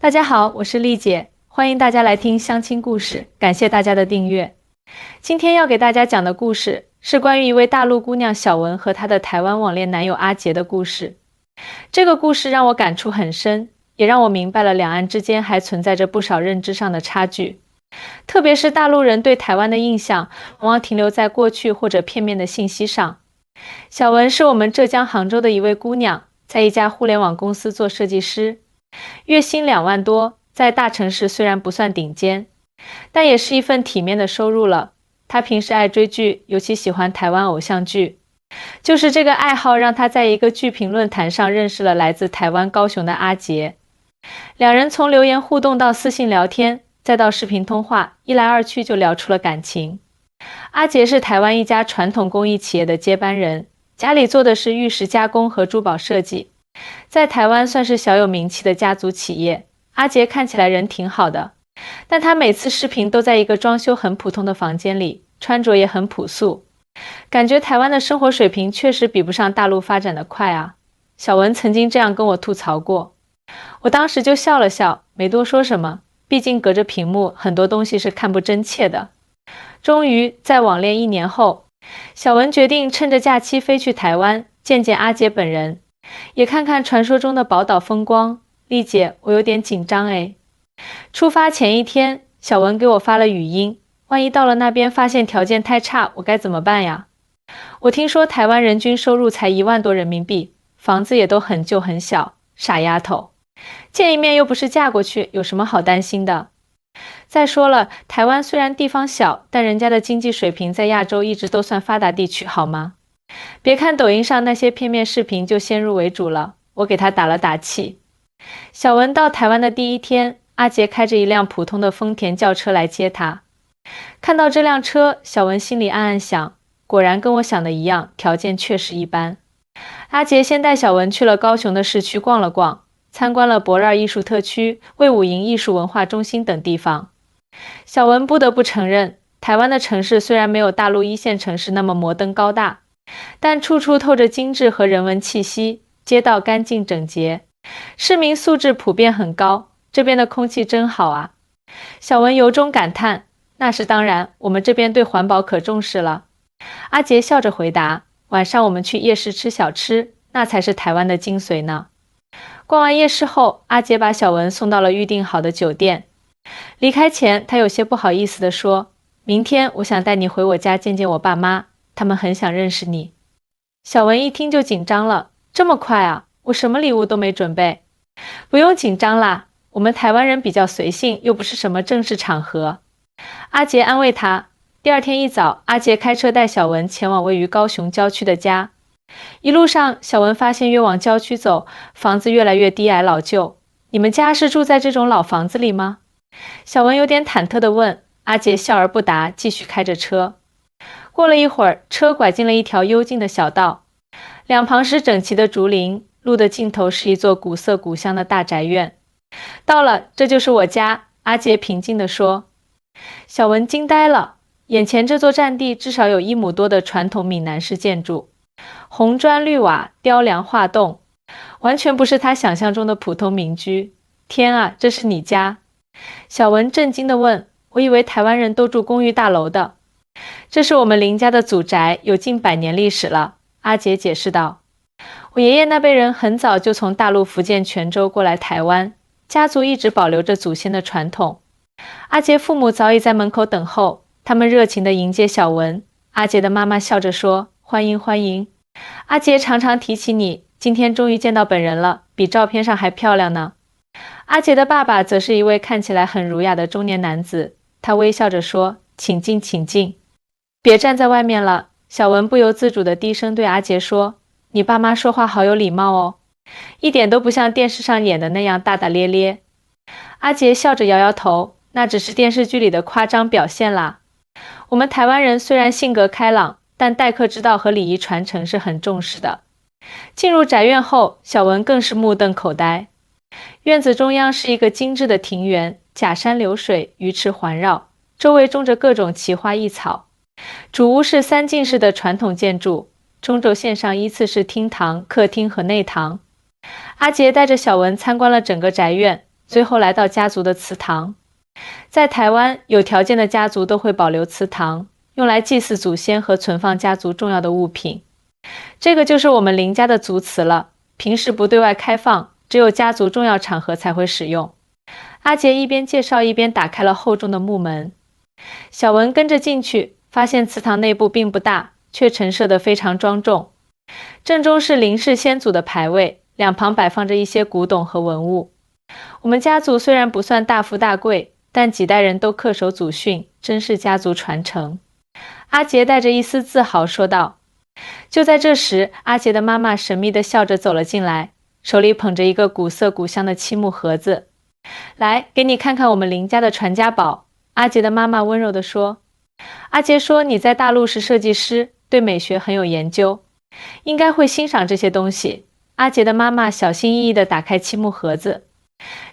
大家好，我是丽姐，欢迎大家来听相亲故事，感谢大家的订阅。今天要给大家讲的故事是关于一位大陆姑娘小文和她的台湾网恋男友阿杰的故事。这个故事让我感触很深，也让我明白了两岸之间还存在着不少认知上的差距。特别是大陆人对台湾的印象往往停留在过去或者片面的信息上。小文是我们浙江杭州的一位姑娘，在一家互联网公司做设计师，月薪2万多，在大城市虽然不算顶尖，但也是一份体面的收入了。她平时爱追剧，尤其喜欢台湾偶像剧。就是这个爱好让她在一个剧评论坛上认识了来自台湾高雄的阿杰。两人从留言互动到私信聊天，再到视频通话，一来二去就聊出了感情。阿杰是台湾一家传统工艺企业的接班人，家里做的是玉石加工和珠宝设计，在台湾算是小有名气的家族企业。阿杰看起来人挺好的，但他每次视频都在一个装修很普通的房间里，穿着也很朴素，感觉台湾的生活水平确实比不上大陆发展的快啊。小文曾经这样跟我吐槽过，我当时就笑了笑，没多说什么，毕竟隔着屏幕很多东西是看不真切的。终于在网恋1年后，小文决定趁着假期飞去台湾见见阿杰本人，也看看传说中的宝岛风光。丽姐，我有点紧张诶。出发前一天，小文给我发了语音，万一到了那边发现条件太差，我该怎么办呀？我听说台湾人均收入才1万多人民币，房子也都很旧很小，傻丫头，见一面又不是嫁过去，有什么好担心的？再说了，台湾虽然地方小，但人家的经济水平在亚洲一直都算发达地区，好吗？别看抖音上那些片面视频就先入为主了，我给他打了打气。小文到台湾的第一天，阿杰开着一辆普通的丰田轿车来接他。看到这辆车，小文心里暗暗想，果然跟我想的一样，条件确实一般。阿杰先带小文去了高雄的市区逛了逛，参观了博尔艺术特区、卫武营艺术文化中心等地方。小文不得不承认，台湾的城市虽然没有大陆1线城市那么摩登高大，但处处透着精致和人文气息，街道干净整洁，市民素质普遍很高，这边的空气真好啊。小文由衷感叹，那是当然，我们这边对环保可重视了。阿杰笑着回答，晚上我们去夜市吃小吃，那才是台湾的精髓呢。逛完夜市后，阿杰把小文送到了预定好的酒店。离开前，他有些不好意思地说，明天我想带你回我家见见我爸妈，他们很想认识你。小文一听就紧张了，这么快啊？我什么礼物都没准备。不用紧张啦，我们台湾人比较随性，又不是什么正式场合。阿杰安慰他。第二天一早，阿杰开车带小文前往位于高雄郊区的家。一路上，小文发现越往郊区走，房子越来越低矮老旧。你们家是住在这种老房子里吗？小文有点忐忑地问。阿杰笑而不答，继续开着车。过了一会儿，车拐进了一条幽静的小道，两旁是整齐的竹林，路的尽头是一座古色古香的大宅院。到了，这就是我家，阿杰平静地说。小文惊呆了，眼前这座占地至少有1亩多的传统闽南式建筑，红砖绿瓦，雕梁画栋，完全不是他想象中的普通民居。天啊，这是你家？小文震惊地问，我以为台湾人都住公寓大楼的。这是我们林家的祖宅，有近100年历史了，阿杰解释道。我爷爷那辈人很早就从大陆福建泉州过来台湾，家族一直保留着祖先的传统。阿杰父母早已在门口等候，他们热情地迎接小文。阿杰的妈妈笑着说，欢迎欢迎。阿杰常常提起你，今天终于见到本人了，比照片上还漂亮呢。阿杰的爸爸则是一位看起来很儒雅的中年男子，他微笑着说，请进请进。别站在外面了，小文不由自主地低声对阿杰说，你爸妈说话好有礼貌哦，一点都不像电视上演的那样大大咧咧。阿杰笑着摇摇头，那只是电视剧里的夸张表现啦。我们台湾人虽然性格开朗，但待客之道和礼仪传承是很重视的。进入宅院后，小文更是目瞪口呆。院子中央是一个精致的庭园，假山流水，鱼池环绕，周围种着各种奇花异草。主屋是3进式的传统建筑，中轴线上依次是厅堂、客厅和内堂。阿杰带着小文参观了整个宅院，最后来到家族的祠堂。在台湾，有条件的家族都会保留祠堂，用来祭祀祖先和存放家族重要的物品。这个就是我们林家的族祠了，平时不对外开放，只有家族重要场合才会使用。阿杰一边介绍一边打开了厚重的木门。小文跟着进去，发现祠堂内部并不大，却陈设得非常庄重。正中是林氏先祖的牌位，两旁摆放着一些古董和文物。我们家族虽然不算大富大贵，但几代人都恪守祖训，真是家族传承。阿杰带着一丝自豪说道。就在这时，阿杰的妈妈神秘地笑着走了进来，手里捧着一个古色古香的漆木盒子。来，给你看看我们林家的传家宝。阿杰的妈妈温柔地说。阿杰说，你在大陆是设计师，对美学很有研究，应该会欣赏这些东西。阿杰的妈妈小心翼翼地打开漆木盒子，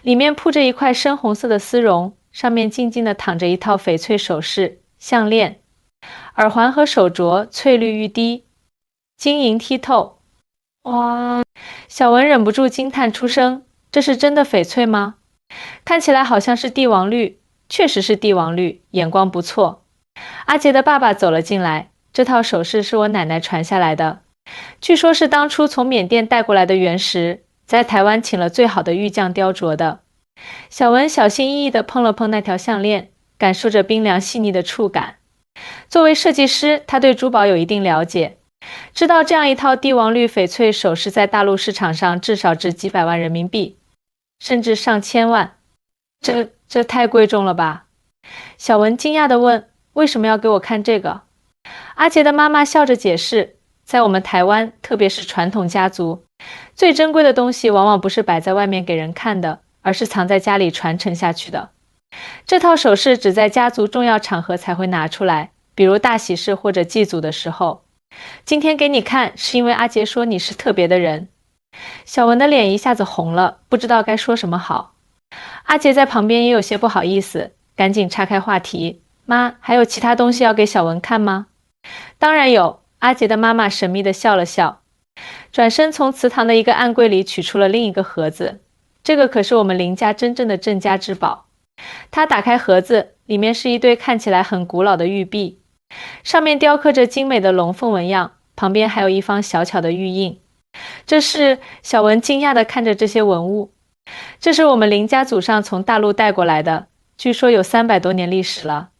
里面铺着一块深红色的丝绒，上面静静地躺着一套翡翠首饰、项链、耳环和手镯，翠绿欲滴，晶莹剔透。哇！小文忍不住惊叹出声，这是真的翡翠吗？看起来好像是帝王绿，确实是帝王绿，眼光不错。阿杰的爸爸走了进来，这套首饰是我奶奶传下来的，据说是当初从缅甸带过来的原石，在台湾请了最好的玉匠雕琢的。小文小心翼翼地碰了碰那条项链，感受着冰凉细腻的触感。作为设计师，他对珠宝有一定了解，知道这样一套帝王绿翡翠首饰在大陆市场上至少值几百万人民币，甚至上千万。这太贵重了吧？小文惊讶地问，为什么要给我看这个？阿杰的妈妈笑着解释，在我们台湾，特别是传统家族，最珍贵的东西往往不是摆在外面给人看的，而是藏在家里传承下去的。这套首饰只在家族重要场合才会拿出来，比如大喜事或者祭祖的时候。今天给你看，是因为阿杰说你是特别的人。小文的脸一下子红了，不知道该说什么好。阿杰在旁边也有些不好意思，赶紧岔开话题。妈，还有其他东西要给小文看吗？当然有，阿杰的妈妈神秘地笑了笑，转身从祠堂的一个暗柜里取出了另一个盒子。这个可是我们林家真正的镇家之宝。他打开盒子，里面是一对看起来很古老的玉璧，上面雕刻着精美的龙凤纹样，旁边还有一方小巧的玉印。这是……小文惊讶地看着这些文物。这是我们林家祖上从大陆带过来的，据说有300多年历史了。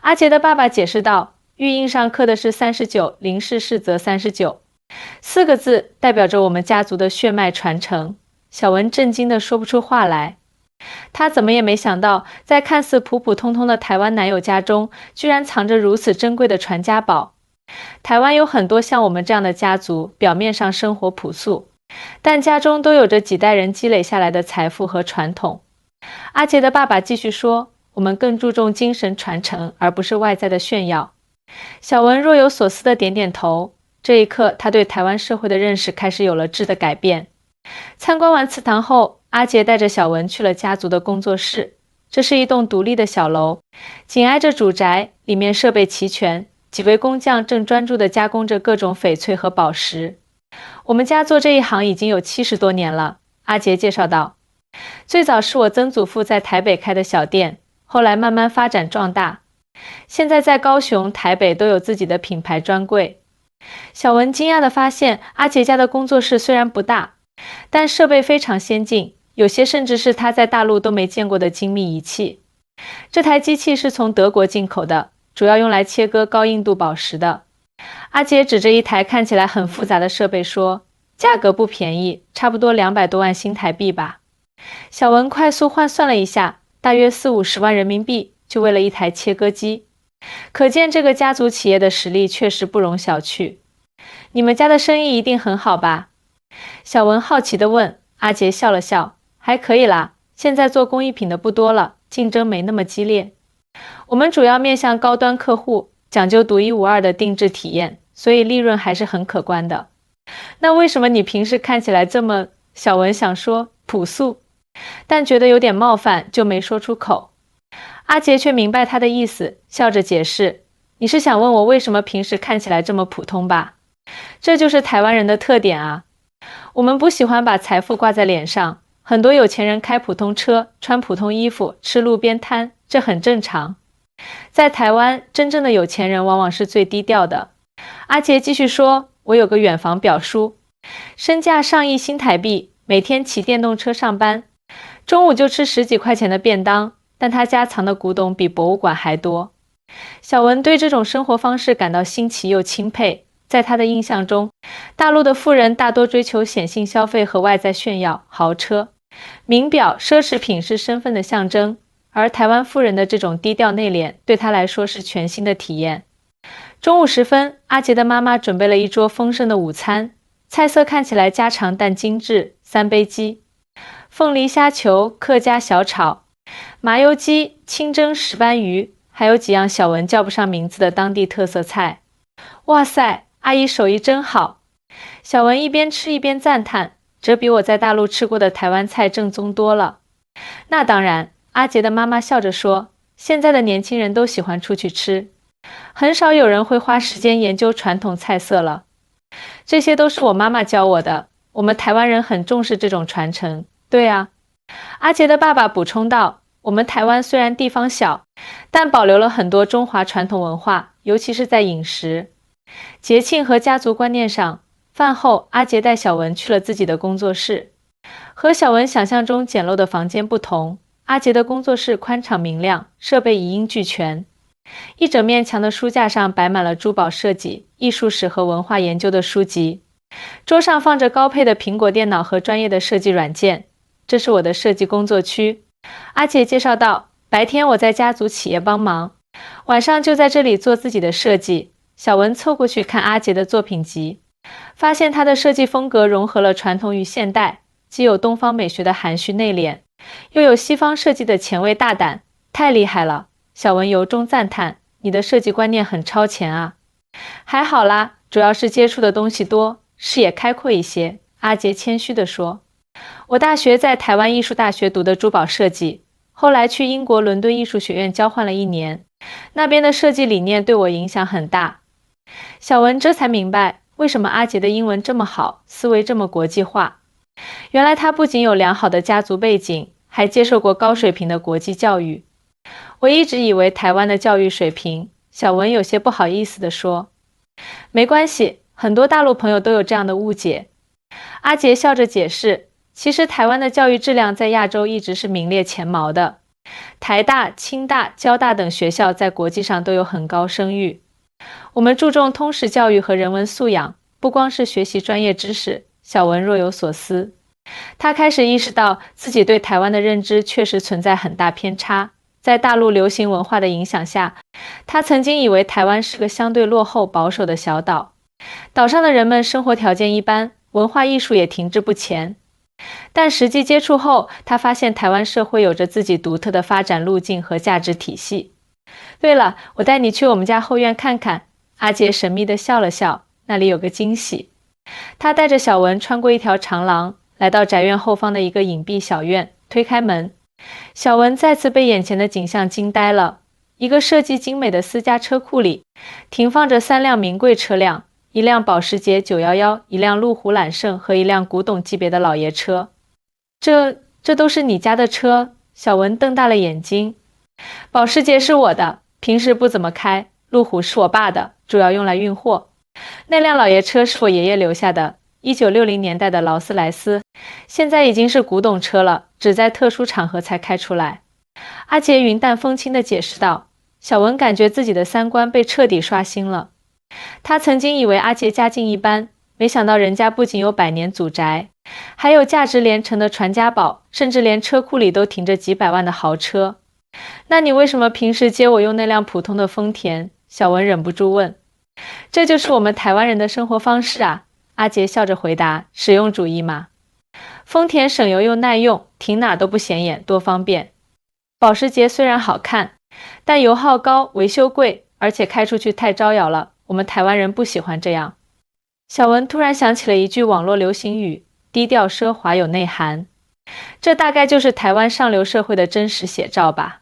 阿杰的爸爸解释道，玉印上刻的是39，林氏世泽39，4个字代表着我们家族的血脉传承。小文震惊地说不出话来。他怎么也没想到，在看似普普通通的台湾男友家中，居然藏着如此珍贵的传家宝。台湾有很多像我们这样的家族，表面上生活朴素，但家中都有着几代人积累下来的财富和传统。阿杰的爸爸继续说，我们更注重精神传承，而不是外在的炫耀。小文若有所思地点点头。这一刻，他对台湾社会的认识开始有了质的改变。参观完祠堂后，阿杰带着小文去了家族的工作室。这是一栋独立的小楼，紧挨着主宅，里面设备齐全，几位工匠正专注地加工着各种翡翠和宝石。我们家做这一行已经有70多年了，阿杰介绍道。最早是我曾祖父在台北开的小店，后来慢慢发展壮大，现在在高雄、台北都有自己的品牌专柜。小文惊讶地发现，阿杰家的工作室虽然不大，但设备非常先进，有些甚至是他在大陆都没见过的精密仪器。这台机器是从德国进口的，主要用来切割高硬度宝石的。阿杰指着一台看起来很复杂的设备说，价格不便宜，差不多200多万新台币吧。小文快速换算了一下，大约40-50万人民币，就为了一台切割机。可见这个家族企业的实力确实不容小觑。你们家的生意一定很好吧？小文好奇地问。阿杰笑了笑，还可以啦，现在做工艺品的不多了，竞争没那么激烈。我们主要面向高端客户，讲究独一无二的定制体验，所以利润还是很可观的。那为什么你平时看起来这么……小文想说朴素，但觉得有点冒犯，就没说出口。阿杰却明白他的意思，笑着解释，你是想问我为什么平时看起来这么普通吧？这就是台湾人的特点啊。我们不喜欢把财富挂在脸上，很多有钱人开普通车，穿普通衣服，吃路边摊，这很正常。在台湾，真正的有钱人往往是最低调的。阿杰继续说，我有个远房表叔，身价上亿新台币，每天骑电动车上班，中午就吃10几块钱的便当，但他家藏的古董比博物馆还多。小文对这种生活方式感到新奇又钦佩。在他的印象中，大陆的富人大多追求显性消费和外在炫耀，豪车、名表、奢侈品是身份的象征，而台湾富人的这种低调内敛对他来说是全新的体验。中午时分，阿杰的妈妈准备了一桌丰盛的午餐，菜色看起来家常但精致，3杯鸡、凤梨虾球、客家小炒、麻油鸡、清蒸石斑鱼，还有几样小文叫不上名字的当地特色菜。哇塞，阿姨手艺真好！小文一边吃一边赞叹，这比我在大陆吃过的台湾菜正宗多了。那当然，阿杰的妈妈笑着说，现在的年轻人都喜欢出去吃，很少有人会花时间研究传统菜色了。这些都是我妈妈教我的，我们台湾人很重视这种传承。对啊，阿杰的爸爸补充道，我们台湾虽然地方小，但保留了很多中华传统文化，尤其是在饮食、节庆和家族观念上。饭后，阿杰带小文去了自己的工作室。和小文想象中简陋的房间不同，阿杰的工作室宽敞明亮，设备一应俱全。一整面墙的书架上摆满了珠宝设计、艺术史和文化研究的书籍，桌上放着高配的苹果电脑和专业的设计软件。这是我的设计工作区，阿杰介绍道，白天我在家族企业帮忙，晚上就在这里做自己的设计。小文凑过去看阿杰的作品集，发现他的设计风格融合了传统与现代，既有东方美学的含蓄内敛，又有西方设计的前卫大胆，太厉害了！小文由衷赞叹，你的设计观念很超前啊。还好啦，主要是接触的东西多，视野开阔一些，阿杰谦虚地说。我大学在台湾艺术大学读的珠宝设计，后来去英国伦敦艺术学院交换了1年，那边的设计理念对我影响很大。小文这才明白，为什么阿杰的英文这么好，思维这么国际化。原来他不仅有良好的家族背景，还接受过高水平的国际教育。我一直以为台湾的教育水平，小文有些不好意思地说。没关系，很多大陆朋友都有这样的误解。阿杰笑着解释，其实台湾的教育质量在亚洲一直是名列前茅的。台大、清大、交大等学校在国际上都有很高声誉。我们注重通识教育和人文素养，不光是学习专业知识。小文若有所思，他开始意识到自己对台湾的认知确实存在很大偏差。在大陆流行文化的影响下，他曾经以为台湾是个相对落后保守的小岛，岛上的人们生活条件一般，文化艺术也停滞不前。但实际接触后，他发现台湾社会有着自己独特的发展路径和价值体系。对了，我带你去我们家后院看看。阿杰神秘地笑了笑，那里有个惊喜。他带着小文穿过一条长廊，来到宅院后方的一个隐蔽小院，推开门，小文再次被眼前的景象惊呆了。一个设计精美的私家车库里，停放着3辆名贵车辆，一辆保时捷911，一辆路虎揽胜和一辆古董级别的老爷车。这都是你家的车？小文瞪大了眼睛。保时捷是我的，平时不怎么开，路虎是我爸的，主要用来运货。那辆老爷车是我爷爷留下的，1960年代的劳斯莱斯，现在已经是古董车了，只在特殊场合才开出来。阿杰云淡风轻地解释道。小文感觉自己的3观被彻底刷新了。他曾经以为阿杰家境一般，没想到人家不仅有100年祖宅，还有价值连城的传家宝，甚至连车库里都停着几百万的豪车。那你为什么平时接我用那辆普通的丰田？小文忍不住问。这就是我们台湾人的生活方式啊，阿杰笑着回答，实用主义嘛。丰田省油又耐用，停哪都不显眼，多方便。保时捷虽然好看，但油耗高，维修贵，而且开出去太招摇了，我们台湾人不喜欢这样。小文突然想起了一句网络流行语，低调奢华有内涵。这大概就是台湾上流社会的真实写照吧。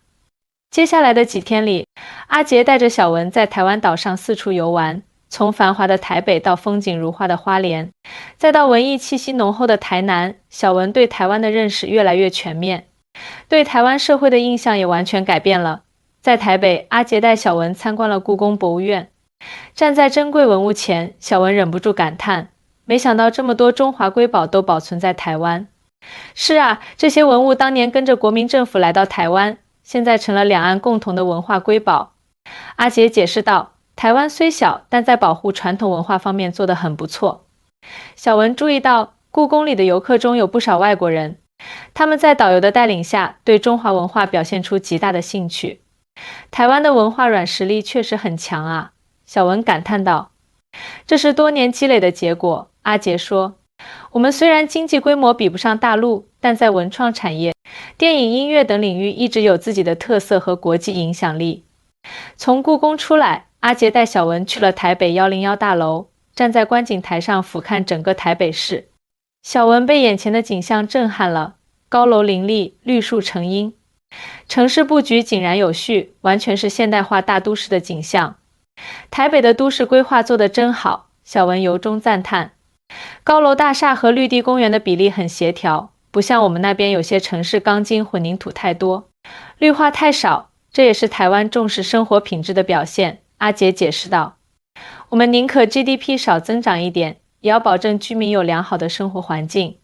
接下来的几天里，阿杰带着小文在台湾岛上四处游玩，从繁华的台北到风景如画的花莲，再到文艺气息浓厚的台南，小文对台湾的认识越来越全面，对台湾社会的印象也完全改变了。在台北，阿杰带小文参观了故宫博物院，站在珍贵文物前，小文忍不住感叹，没想到这么多中华瑰宝都保存在台湾。是啊，这些文物当年跟着国民政府来到台湾，现在成了两岸共同的文化瑰宝。阿杰解释道，台湾虽小，但在保护传统文化方面做得很不错。小文注意到，故宫里的游客中有不少外国人，他们在导游的带领下，对中华文化表现出极大的兴趣。台湾的文化软实力确实很强啊，小文感叹道。这是多年积累的结果，阿杰说。我们虽然经济规模比不上大陆，但在文创产业、电影、音乐等领域一直有自己的特色和国际影响力。从故宫出来，阿杰带小文去了台北101大楼，站在观景台上俯瞰整个台北市。小文被眼前的景象震撼了，高楼林立，绿树成荫，城市布局井然有序，完全是现代化大都市的景象。台北的都市规划做得真好，小文由衷赞叹。高楼大厦和绿地公园的比例很协调，不像我们那边有些城市钢筋混凝土太多，绿化太少，这也是台湾重视生活品质的表现，阿杰解释道。我们宁可 GDP 少增长一点，也要保证居民有良好的生活环境。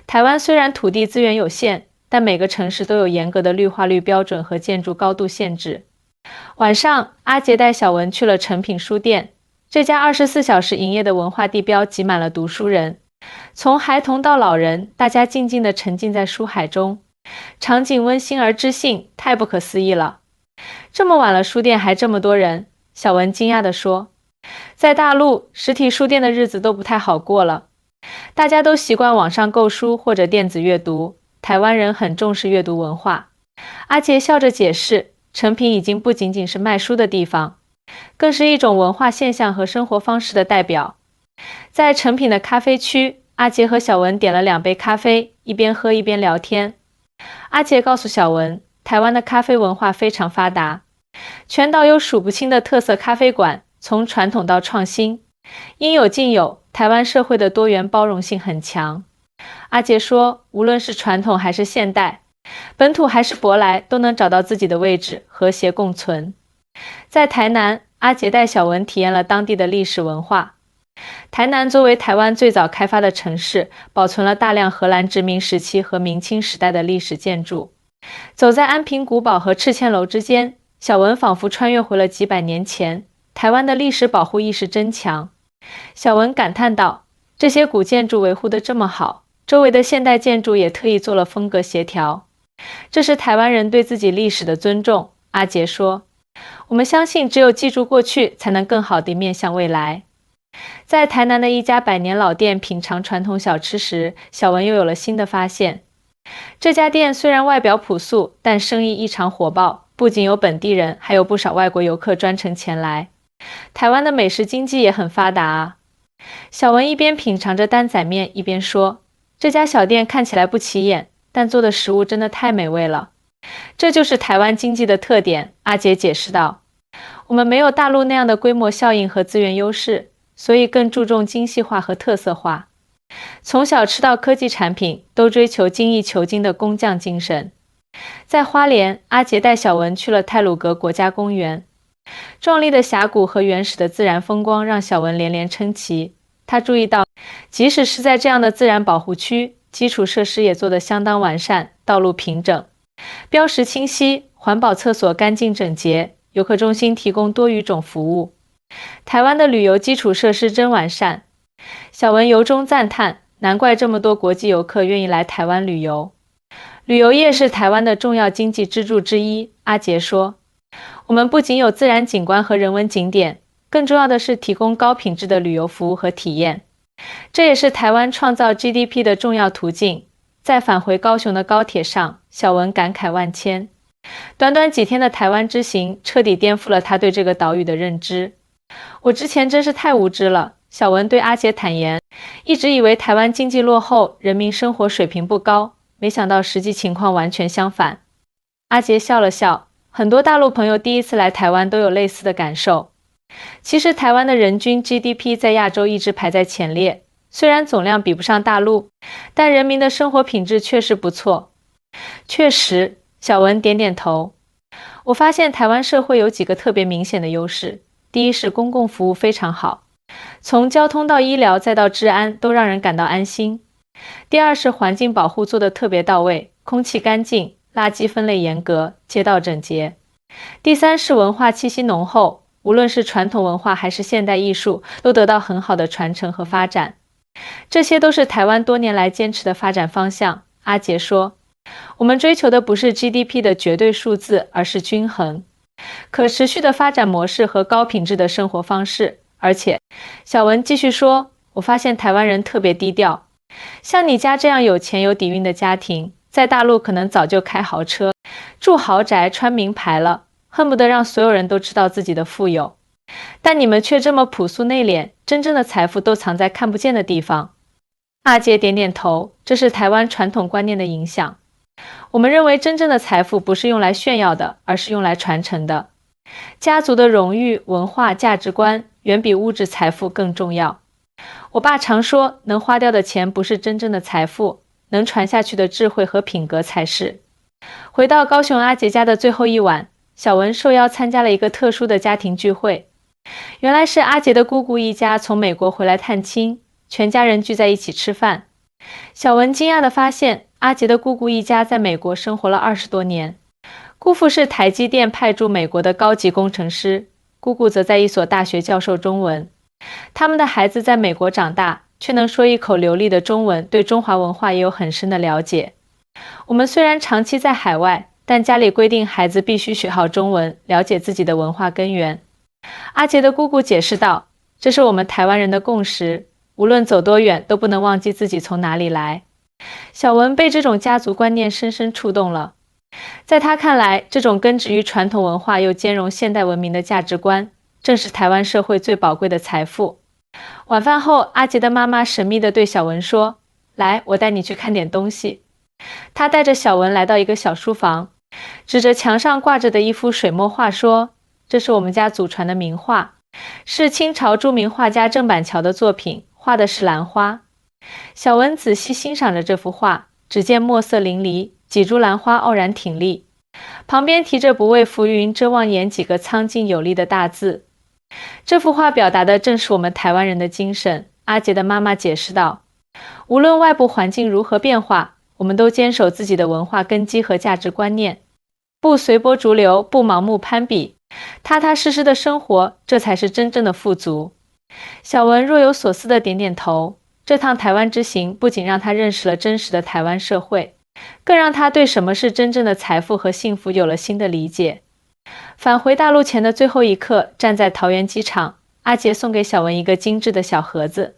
台湾虽然土地资源有限，但每个城市都有严格的绿化率标准和建筑高度限制。晚上，阿杰带小文去了诚品书店，这家24小时营业的文化地标挤满了读书人，从孩童到老人，大家静静地沉浸在书海中，场景温馨而知性，太不可思议了。这么晚了，书店还这么多人，小文惊讶地说。在大陆，实体书店的日子都不太好过了，大家都习惯网上购书或者电子阅读，台湾人很重视阅读文化。阿杰笑着解释，诚品已经不仅仅是卖书的地方，更是一种文化现象和生活方式的代表。在诚品的咖啡区，阿杰和小文点了2杯咖啡，一边喝一边聊天。阿杰告诉小文，台湾的咖啡文化非常发达，全岛有数不清的特色咖啡馆，从传统到创新，应有尽有，台湾社会的多元包容性很强。阿杰说，无论是传统还是现代，本土还是舶来，都能找到自己的位置，和谐共存。在台南，阿杰带小文体验了当地的历史文化。台南作为台湾最早开发的城市，保存了大量荷兰殖民时期和明清时代的历史建筑。走在安平古堡和赤嵌楼之间，小文仿佛穿越回了几百年前，台湾的历史保护意识真强。小文感叹道，这些古建筑维护得这么好，周围的现代建筑也特意做了风格协调，这是台湾人对自己历史的尊重。阿杰说，我们相信只有记住过去，才能更好地面向未来。在台南的一家100年老店品尝传统小吃时，小文又有了新的发现。这家店虽然外表朴素，但生意异常火爆，不仅有本地人，还有不少外国游客专程前来。台湾的美食经济也很发达啊。小文一边品尝着担仔面，一边说，这家小店看起来不起眼，但做的食物真的太美味了。这就是台湾经济的特点，阿杰解释道。我们没有大陆那样的规模效应和资源优势，所以更注重精细化和特色化。从小吃到科技产品，都追求精益求精的工匠精神。在花莲，阿杰带小文去了太鲁阁国家公园。壮丽的峡谷和原始的自然风光让小文连连称奇。他注意到，即使是在这样的自然保护区，基础设施也做得相当完善，道路平整，标识清晰，环保厕所干净整洁，游客中心提供多语种服务。台湾的旅游基础设施真完善。小文由衷赞叹，难怪这么多国际游客愿意来台湾旅游。旅游业是台湾的重要经济支柱之一，阿杰说。我们不仅有自然景观和人文景点，更重要的是提供高品质的旅游服务和体验。这也是台湾创造 GDP 的重要途径。在返回高雄的高铁上，小文感慨万千。短短几天的台湾之行，彻底颠覆了他对这个岛屿的认知。我之前真是太无知了，小文对阿杰坦言，一直以为台湾经济落后，人民生活水平不高，没想到实际情况完全相反。阿杰笑了笑，很多大陆朋友第一次来台湾都有类似的感受。其实台湾的人均 GDP 在亚洲一直排在前列，虽然总量比不上大陆，但人民的生活品质确实不错。确实，小文点点头。我发现台湾社会有几个特别明显的优势。第一是公共服务非常好，从交通到医疗再到治安都让人感到安心。第二是环境保护做得特别到位，空气干净，垃圾分类严格，街道整洁。第三是文化气息浓厚，无论是传统文化还是现代艺术，都得到很好的传承和发展。这些都是台湾多年来坚持的发展方向。阿杰说，我们追求的不是 GDP 的绝对数字，而是均衡、可持续的发展模式和高品质的生活方式。而且，小文继续说，我发现台湾人特别低调，像你家这样有钱有底蕴的家庭，在大陆可能早就开豪车，住豪宅，穿名牌了，恨不得让所有人都知道自己的富有。但你们却这么朴素内敛，真正的财富都藏在看不见的地方。阿杰点点头，这是台湾传统观念的影响。我们认为真正的财富不是用来炫耀的，而是用来传承的。家族的荣誉、文化、价值观远比物质财富更重要。我爸常说，能花掉的钱不是真正的财富，能传下去的智慧和品格才是。回到高雄阿杰家的最后一晚，小文受邀参加了一个特殊的家庭聚会。原来是阿杰的姑姑一家从美国回来探亲，全家人聚在一起吃饭。小文惊讶地发现，阿杰的姑姑一家在美国生活了20多年。姑父是台积电派驻美国的高级工程师，姑姑则在一所大学教授中文。他们的孩子在美国长大，却能说一口流利的中文，对中华文化也有很深的了解。我们虽然长期在海外，但家里规定孩子必须学好中文，了解自己的文化根源。阿杰的姑姑解释道，这是我们台湾人的共识，无论走多远都不能忘记自己从哪里来。小文被这种家族观念深深触动了。在他看来，这种根植于传统文化又兼容现代文明的价值观，正是台湾社会最宝贵的财富。晚饭后，阿杰的妈妈神秘地对小文说，来，我带你去看点东西。他带着小文来到一个小书房，指着墙上挂着的一幅水墨画说，这是我们家祖传的名画，是清朝著名画家郑板桥的作品，画的是兰花。小文仔细欣赏着这幅画，只见墨色淋漓，几株兰花傲然挺立，旁边提着不为浮云遮望眼几个苍劲有力的大字。这幅画表达的正是我们台湾人的精神。阿杰的妈妈解释道，无论外部环境如何变化，我们都坚守自己的文化根基和价值观念，不随波逐流，不盲目攀比，踏踏实实的生活，这才是真正的富足。小文若有所思地点点头。这趟台湾之行不仅让他认识了真实的台湾社会，更让他对什么是真正的财富和幸福有了新的理解。返回大陆前的最后一刻，站在桃园机场，阿杰送给小文一个精致的小盒子。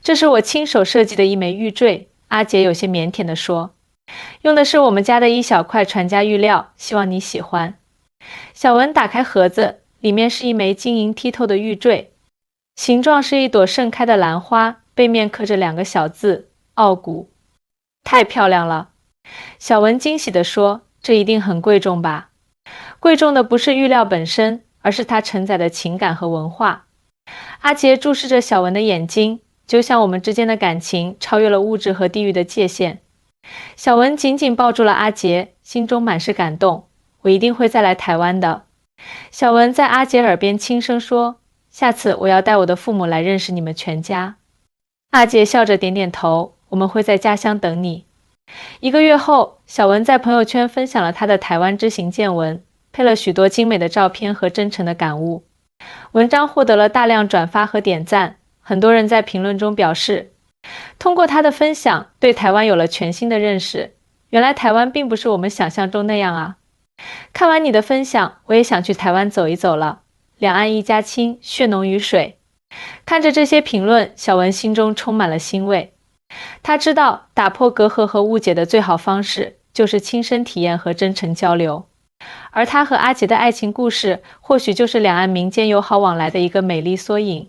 这是我亲手设计的一枚玉坠，阿杰有些腼腆地说，用的是我们家的一小块传家玉料，希望你喜欢。小文打开盒子，里面是一枚晶莹剔透的玉坠，形状是一朵盛开的兰花，背面刻着2个小字，傲骨。太漂亮了。小文惊喜地说，这一定很贵重吧？贵重的不是玉料本身，而是它承载的情感和文化。阿杰注视着小文的眼睛，就像我们之间的感情超越了物质和地域的界限。小文紧紧抱住了阿杰，心中满是感动。我一定会再来台湾的。小文在阿杰耳边轻声说，下次我要带我的父母来认识你们全家。阿杰笑着点点头，我们会在家乡等你。1个月后，小文在朋友圈分享了他的台湾之行见闻，配了许多精美的照片和真诚的感悟。文章获得了大量转发和点赞，很多人在评论中表示，通过他的分享，对台湾有了全新的认识。原来台湾并不是我们想象中那样啊！看完你的分享，我也想去台湾走一走了。两岸一家亲，血浓于水。看着这些评论，小文心中充满了欣慰。他知道，打破隔阂和误解的最好方式，就是亲身体验和真诚交流。而他和阿杰的爱情故事，或许就是两岸民间友好往来的一个美丽缩影。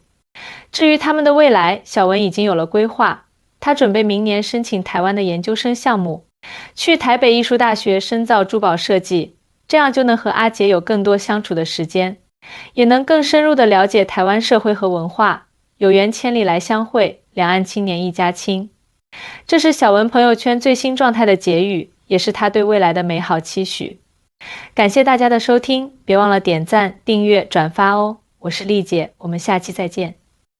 至于他们的未来，小文已经有了规划。他准备明年申请台湾的研究生项目，去台北艺术大学深造珠宝设计，这样就能和阿杰有更多相处的时间，也能更深入地了解台湾社会和文化。有缘千里来相会，两岸青年一家亲。这是小文朋友圈最新状态的结语，也是他对未来的美好期许。感谢大家的收听，别忘了点赞、订阅、转发哦。我是丽姐，我们下期再见。